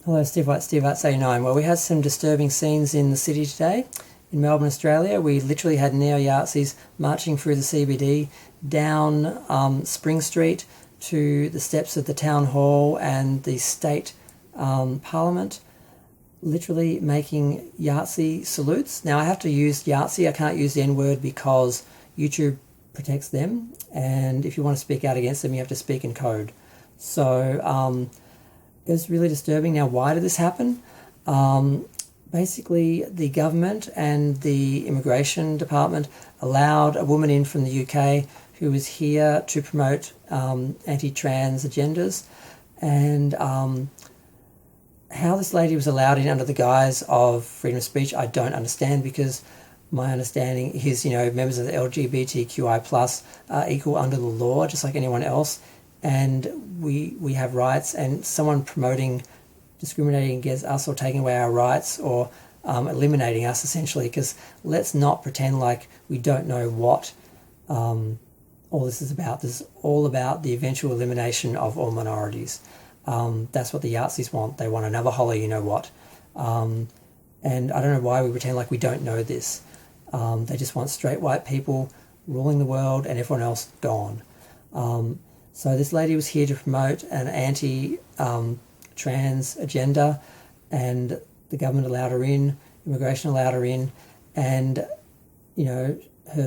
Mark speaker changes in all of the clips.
Speaker 1: Hello, Steve White, Steve Yatzis 89. Well, we had some disturbing scenes in the city today. In Melbourne, Australia, we literally had neo-Yatzis marching through the CBD down Spring Street to the steps of the Town Hall and the State Parliament, literally making Yahtzee salutes. Now, I have to use Yahtzee. I can't use the N-word because YouTube protects them, and if you want to speak out against them, you have to speak in code. So it was really disturbing. Now, why did this happen? Basically, the government and the immigration department allowed a woman in from the UK who was here to promote anti-trans agendas, and how this lady was allowed in under the guise of freedom of speech, I don't understand, because my understanding is, members of the LGBTQI plus are equal under the law, just like anyone else, and we have rights, and someone promoting discriminating against us or taking away our rights or eliminating us, essentially, because let's not pretend like we don't know what all this is about. This is all about the eventual elimination of all minorities. That's what the Yatzis want. They want another hollow you-know-what. And I don't know why we pretend like we don't know this. They just want straight white people ruling the world and everyone else gone. So this lady was here to promote an anti-trans agenda, and the government allowed her in, immigration allowed her in, and, her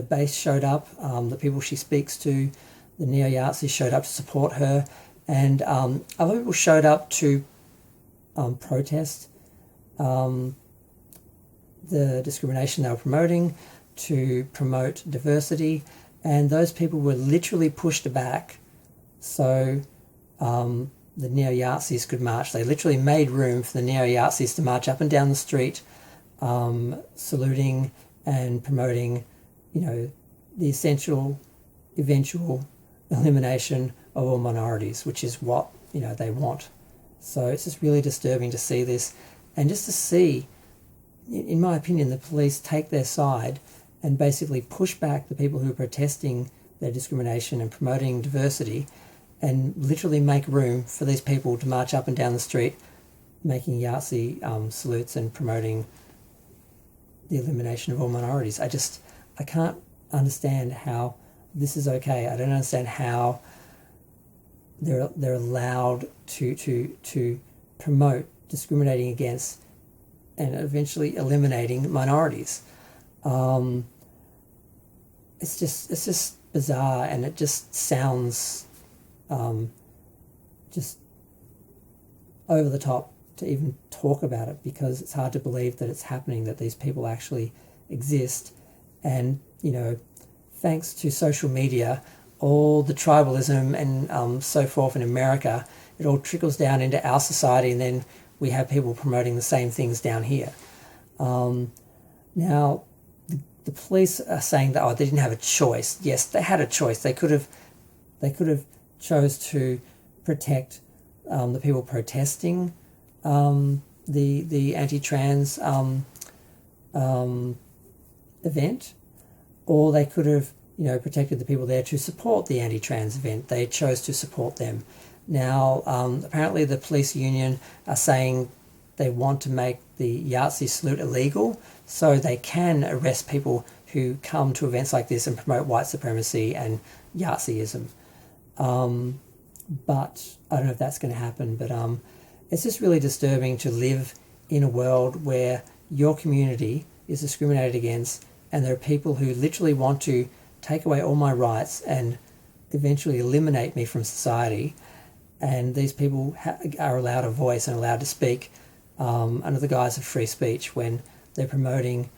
Speaker 1: base showed up, the people she speaks to, the neo-Yatzis showed up to support her, and other people showed up to protest the discrimination they were promoting, to promote diversity, and those people were literally pushed back so the neo-Yatzis could march. They literally made room for the neo-Yatzis to march up and down the street, saluting and promoting, the eventual elimination of all minorities, which is what, they want. So it's just really disturbing to see this, and just to see, in my opinion, the police take their side and basically push back the people who are protesting their discrimination and promoting diversity, and literally make room for these people to march up and down the street making Yahtzee salutes and promoting the elimination of all minorities. I can't understand how this is okay. I don't understand how they're allowed to promote discriminating against and eventually eliminating minorities. It's just bizarre, and it just sounds just over the top to even talk about it, because it's hard to believe that it's happening, that these people actually exist. And thanks to social media, all the tribalism and so forth in America, it all trickles down into our society, and then we have people promoting the same things down here. Now, the police are saying that they didn't have a choice. Yes, they had a choice. They could have chose to protect the people protesting the anti-trans event, or they could have protected the people there to support the anti-trans event. They chose to support them. Now, apparently the police union are saying they want to make the Yahtzee salute illegal so they can arrest people who come to events like this and promote white supremacy and Yahtzeeism. But I don't know if that's going to happen, but it's just really disturbing to live in a world where your community is discriminated against, and there are people who literally want to take away all my rights and eventually eliminate me from society, and these people are allowed a voice and allowed to speak under the guise of free speech when they're promoting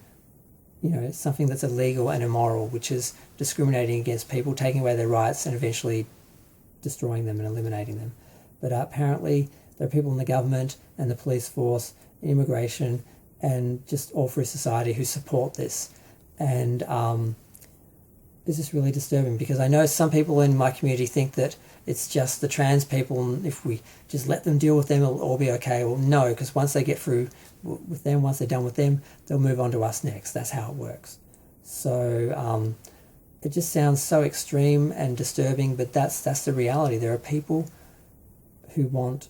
Speaker 1: something that's illegal and immoral, which is discriminating against people, taking away their rights and eventually destroying them and eliminating them. But apparently there are people in the government and the police force, immigration, and just all through society who support this. And it's just really disturbing, because I know some people in my community think that it's just the trans people, and if we just let them deal with them, it'll all be okay. Well, no, because once they get through with them, once they're done with them, they'll move on to us next. That's how it works. So it just sounds so extreme and disturbing, but that's the reality. There are people who want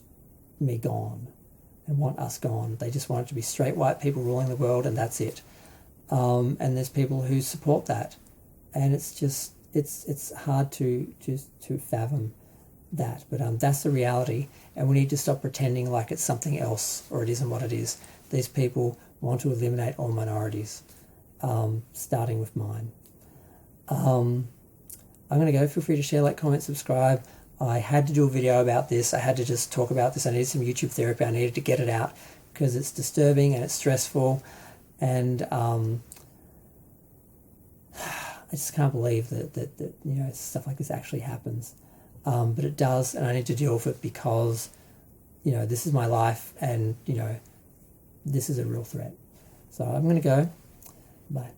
Speaker 1: me gone. and want us gone. They just want it to be straight white people ruling the world, and that's it. And there's people who support that, and it's just it's hard to fathom that. But that's the reality, and we need to stop pretending like it's something else or it isn't what it is. These people want to eliminate all minorities, starting with mine. I'm going to go. Feel free to share, like, comment, subscribe. I had to do a video about this. I had to just talk about this. I needed some YouTube therapy. I needed to get it out because it's disturbing and it's stressful, and I just can't believe that stuff like this actually happens. But it does, and I need to deal with it because this is my life, and this is a real threat. So I'm going to go. Bye.